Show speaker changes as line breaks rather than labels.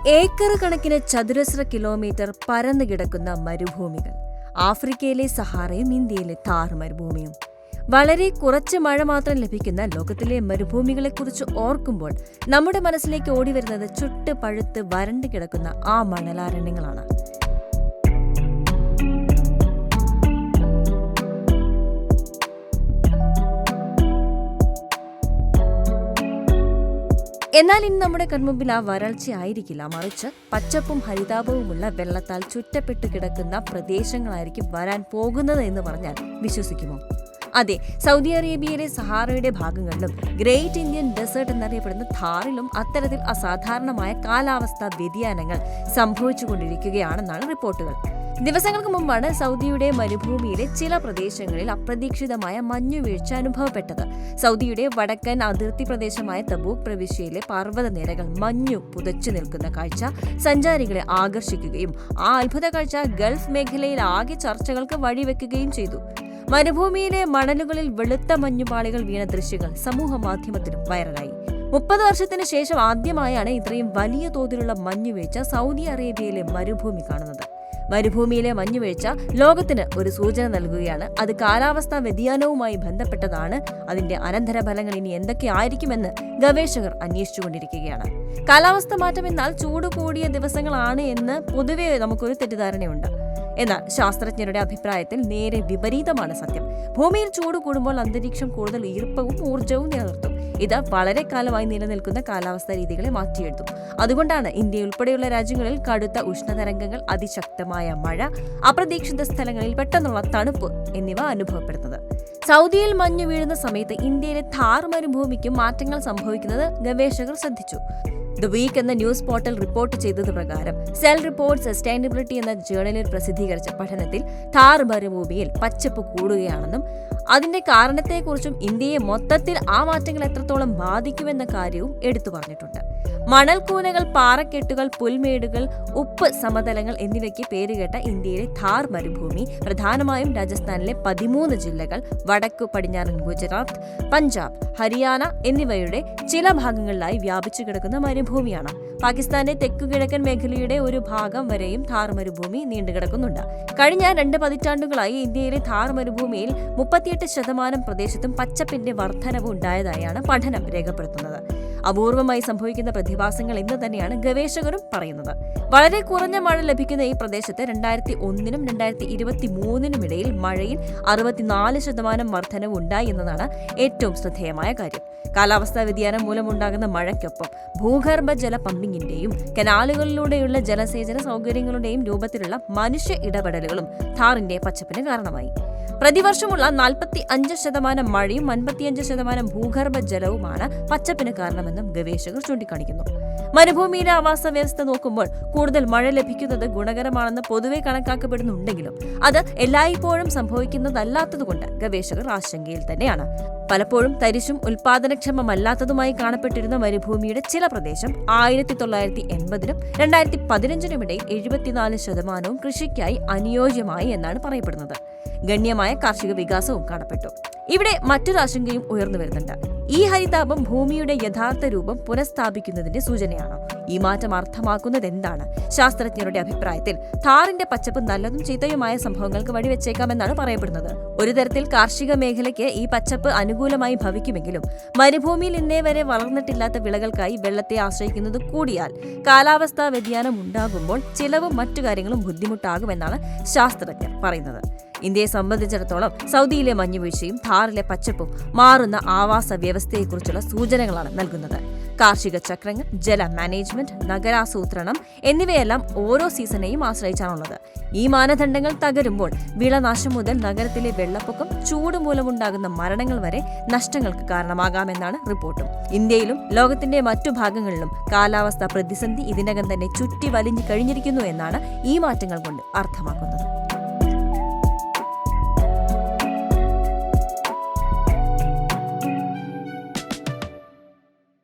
Acre കണക്കിന് ചതുരശ്ര kilometre പരന്നു കിടക്കുന്ന മരുഭൂമികൾ. ആഫ്രിക്കയിലെ സഹാറയും ഇന്ത്യയിലെ താർ മരുഭൂമിയും. വളരെ കുറച്ച് മഴ മാത്രം ലഭിക്കുന്ന ലോകത്തിലെ മരുഭൂമികളെക്കുറിച്ച് ഓർക്കുമ്പോൾ നമ്മുടെ മനസ്സിലേക്ക് ഓടിവരുന്നത് ചുട്ട് പഴുത്ത് വരണ്ടു കിടക്കുന്ന ആ മണലാരണ്യങ്ങളാണ്. എന്നാൽ ഇന്ന് നമ്മുടെ കൺമുമ്പിൽ ആ വരൾച്ചയായിരിക്കില്ല, മറിച്ച് പച്ചപ്പും ഹരിതാപവുമുള്ള വെള്ളത്താൽ ചുറ്റപ്പെട്ടു കിടക്കുന്ന പ്രദേശങ്ങളായിരിക്കും വരാൻ പോകുന്നത് എന്ന് പറഞ്ഞാൽ വിശ്വസിക്കുമോ? അതെ, സൗദി അറേബ്യയിലെ സഹാറയുടെ ഭാഗങ്ങളിലും ഗ്രേറ്റ് ഇന്ത്യൻ ഡെസേർട്ട് എന്നറിയപ്പെടുന്ന ഥാറിലും അത്തരത്തിൽ അസാധാരണമായ കാലാവസ്ഥാ വ്യതിയാനങ്ങൾ സംഭവിച്ചുകൊണ്ടിരിക്കുകയാണെന്നാണ് റിപ്പോർട്ടുകൾ. ദിവസങ്ങൾക്ക് മുമ്പാണ് സൗദിയുടെ മരുഭൂമിയിലെ ചില പ്രദേശങ്ങളിൽ അപ്രതീക്ഷിതമായ മഞ്ഞുവീഴ്ച അനുഭവപ്പെട്ടത്. സൗദിയുടെ വടക്കൻ അതിർത്തി പ്രദേശമായ തബൂക്ക് പ്രവിശ്യയിലെ പർവ്വതനിരകൾ മഞ്ഞു പുതച്ചു നിൽക്കുന്ന കാഴ്ച സഞ്ചാരികളെ ആകർഷിക്കുകയും ആ അത്ഭുത കാഴ്ച ഗൾഫ് മേഖലയിൽ ആകെ ചർച്ചകൾക്ക് വഴിവെക്കുകയും ചെയ്തു. മരുഭൂമിയിലെ മണലുകളിൽ വെളുത്ത മഞ്ഞുപാളികൾ വീണ ദൃശ്യങ്ങൾ സമൂഹ മാധ്യമത്തിലും വൈറലായി. 30 വർഷത്തിന് ശേഷം ആദ്യമായാണ് ഇത്രയും വലിയ തോതിലുള്ള മഞ്ഞുവീഴ്ച സൗദി അറേബ്യയിലെ മരുഭൂമി കാണുന്നത്. മരുഭൂമിയിലെ മഞ്ഞുവീഴ്ച ലോകത്തിന് ഒരു സൂചന നൽകുകയാണ്. അത് കാലാവസ്ഥാ വ്യതിയാനവുമായി ബന്ധപ്പെട്ടതാണ്. അതിന്റെ അനന്തരഫലങ്ങൾ ഇനി എന്തൊക്കെയായിരിക്കുമെന്ന് ഗവേഷകർ അന്വേഷിച്ചുകൊണ്ടിരിക്കുകയാണ്. കാലാവസ്ഥ മാറ്റം എന്നാൽ ചൂട് കൂടിയ ദിവസങ്ങളാണ് എന്ന് പൊതുവെ നമുക്കൊരു തെറ്റിദ്ധാരണയുണ്ട്. എന്നാൽ ശാസ്ത്രജ്ഞരുടെ അഭിപ്രായത്തിൽ നേരെ വിപരീതമാണ് സത്യം. ഭൂമിയിൽ ചൂട് കൂടുമ്പോൾ അന്തരീക്ഷം കൂടുതൽ ഈർപ്പവും ഊർജ്ജവും നിലനിർത്തും. ഇത് വളരെ കാലമായി നിലനിൽക്കുന്ന കാലാവസ്ഥാ രീതികളെ മാറ്റിയെടുത്തു. അതുകൊണ്ടാണ് ഇന്ത്യ ഉൾപ്പെടെയുള്ള രാജ്യങ്ങളിൽ കടുത്ത ഉഷ്ണതരംഗങ്ങൾ, അതിശക്തമായ മഴ, അപ്രതീക്ഷിത സ്ഥലങ്ങളിൽ പെട്ടെന്നുള്ള തണുപ്പ് എന്നിവ അനുഭവപ്പെടുന്നത്. സൗദിയിൽ മഞ്ഞു വീഴുന്ന സമയത്ത് ഇന്ത്യയിലെ ഥാർ മരുഭൂമിക്ക് മാറ്റങ്ങൾ സംഭവിക്കുന്നത് ഗവേഷകർ ശ്രദ്ധിച്ചു. ദ വീക്ക് എന്ന ന്യൂസ് പോർട്ടൽ റിപ്പോർട്ട് ചെയ്തത് പ്രകാരം സെൽ റിപ്പോർട്ട് സസ്റ്റൈനബിലിറ്റി എന്ന ജേണലിൽ പ്രസിദ്ധീകരിച്ച പഠനത്തിൽ ഥാർ മരുഭൂമിയിൽ പച്ചപ്പ് കൂടുകയാണെന്നും അതിന്റെ കാരണത്തെക്കുറിച്ചും ഇന്ത്യയെ മൊത്തത്തിൽ ആ മാറ്റങ്ങൾ എത്രത്തോളം ബാധിക്കുമെന്ന കാര്യവും എടുത്തു പറഞ്ഞിട്ടുണ്ട്. മണൽക്കൂനകൾ, പാറക്കെട്ടുകൾ, പുൽമേടുകൾ, ഉപ്പ് സമതലങ്ങൾ എന്നിവയ്ക്ക് പേരുകേട്ട ഇന്ത്യയിലെ ഥാർ മരുഭൂമി പ്രധാനമായും രാജസ്ഥാനിലെ 13 ജില്ലകൾ, വടക്കു പടിഞ്ഞാറൻ ഗുജറാത്ത്, പഞ്ചാബ്, ഹരിയാന എന്നിവയുടെ ചില ഭാഗങ്ങളിലായി വ്യാപിച്ചു കിടക്കുന്ന മരുഭൂമിയാണ്. പാകിസ്ഥാന്റെ തെക്കുകിഴക്കൻ മേഖലയുടെ ഒരു ഭാഗം വരെയും ഥാർ മരുഭൂമി നീണ്ടുകിടക്കുന്നുണ്ട്. കഴിഞ്ഞ 2 പതിറ്റാണ്ടുകളായി ഇന്ത്യയിലെ ഥാർ മരുഭൂമിയിൽ 38% പ്രദേശത്തും പച്ചപ്പിന്റെ വർധനവ് ഉണ്ടായതായാണ് പഠനം രേഖപ്പെടുത്തുന്നത്. അപൂർവമായി സംഭവിക്കുന്ന പ്രതിഭാസങ്ങൾ എന്ന് തന്നെയാണ് ഗവേഷകരും പറയുന്നത്. വളരെ കുറഞ്ഞ മഴ ലഭിക്കുന്ന ഈ പ്രദേശത്ത് 2001നും 2023നും ഇടയിൽ മഴയിൽ 64% വർധനവ് ഉണ്ടായി എന്നതാണ് ഏറ്റവും ശ്രദ്ധേയമായ കാര്യം. കാലാവസ്ഥാ വ്യതിയാനം മൂലമുണ്ടാകുന്ന മഴയ്ക്കൊപ്പം ഭൂഗർഭ ജല പമ്പിങ്ങിന്റെയും കനാലുകളിലൂടെയുള്ള ജലസേചന സൗകര്യങ്ങളുടെയും രൂപത്തിലുള്ള മനുഷ്യ ഇടപെടലുകളും ഥാറിന്റെ പച്ചപ്പിന് കാരണമായി. പ്രതിവർഷമുള്ള 45% മഴയും 55% ഭൂഗർഭ ജലവുമാണ് പച്ചപ്പിന് കാരണമെന്നും ഗവേഷകർ ചൂണ്ടിക്കാണിക്കുന്നു. മരുഭൂമിയിലെ ആവാസ വ്യവസ്ഥ നോക്കുമ്പോൾ കൂടുതൽ മഴ ലഭിക്കുന്നത് ഗുണകരമാണെന്ന് പൊതുവെ കണക്കാക്കപ്പെടുന്നുണ്ടെങ്കിലും അത് എല്ലായ്പ്പോഴും സംഭവിക്കുന്നതല്ലാത്തതുകൊണ്ട് ഗവേഷകർ ആശങ്കയിൽ തന്നെയാണ്. പലപ്പോഴും തരിശും ഉൽപാദനക്ഷമമല്ലാത്തതുമായി കാണപ്പെട്ടിരുന്ന മരുഭൂമിയുടെ ചില പ്രദേശം 1980നും 2015നും ഇടയിൽ 74% കൃഷിക്കായി അനുയോജ്യമായി എന്നാണ് പറയപ്പെടുന്നത്. ഗണ്യമായ കാർഷിക വികാസവും കാണപ്പെട്ടു. ഇവിടെ മറ്റൊരു ആശങ്കയും ഉയർന്നു വരുന്നുണ്ട്. ഈ ഹരിതാപം ഭൂമിയുടെ യഥാർത്ഥ രൂപം പുനഃസ്ഥാപിക്കുന്നതിന്റെ സൂചനയാണോ? ഈ മാറ്റം അർത്ഥമാക്കുന്നത് എന്താണ്? ശാസ്ത്രജ്ഞരുടെ അഭിപ്രായത്തിൽ ഥാറിന്റെ പച്ചപ്പ് നല്ലതും ചീത്തയുമായ സംഭവങ്ങൾക്ക് വഴിവെച്ചേക്കാമെന്നാണ് പറയപ്പെടുന്നത്. ഒരു തരത്തിൽ കാർഷിക മേഖലയ്ക്ക് ഈ പച്ചപ്പ് അനുകൂലമായി ഭവിക്കുമെങ്കിലും മരുഭൂമിയിൽ ഇന്നേ വരെ വളർന്നിട്ടില്ലാത്ത വിളകൾക്കായി വെള്ളത്തെ ആശ്രയിക്കുന്നത് കൂടിയാൽ കാലാവസ്ഥാ വ്യതിയാനം ഉണ്ടാകുമ്പോൾ ചിലവും മറ്റു കാര്യങ്ങളും ബുദ്ധിമുട്ടാകുമെന്നാണ് ശാസ്ത്രജ്ഞർ പറയുന്നത്. ഇന്ത്യയെ സംബന്ധിച്ചിടത്തോളം സൗദിയിലെ മഞ്ഞുവീഴ്ചയും ഥാറിലെ പച്ചപ്പും മാറുന്ന ആവാസ വ്യവസ്ഥയെക്കുറിച്ചുള്ള സൂചനകളാണ് നൽകുന്നത്. കാർഷിക ചക്രങ്ങൾ, ജല മാനേജ്മെന്റ്, നഗരാസൂത്രണം എന്നിവയെല്ലാം ഓരോ സീസണെയും ആശ്രയിച്ചാണുള്ളത്. ഈ മാനദണ്ഡങ്ങൾ തകരുമ്പോൾ വിളനാശം മുതൽ നഗരത്തിലെ വെള്ളപ്പൊക്കം, ചൂട് മൂലമുണ്ടാകുന്ന മരണങ്ങൾ വരെ നഷ്ടങ്ങൾക്ക് കാരണമാകാമെന്നാണ് റിപ്പോർട്ടും. ഇന്ത്യയിലും ലോകത്തിന്റെ മറ്റു ഭാഗങ്ങളിലും കാലാവസ്ഥാ പ്രതിസന്ധി ഇതിനകം തന്നെ ചുറ്റി വലിഞ്ഞു കഴിഞ്ഞിരിക്കുന്നു എന്നാണ് ഈ മാറ്റങ്ങൾ കൊണ്ട് അർത്ഥമാക്കുന്നത്.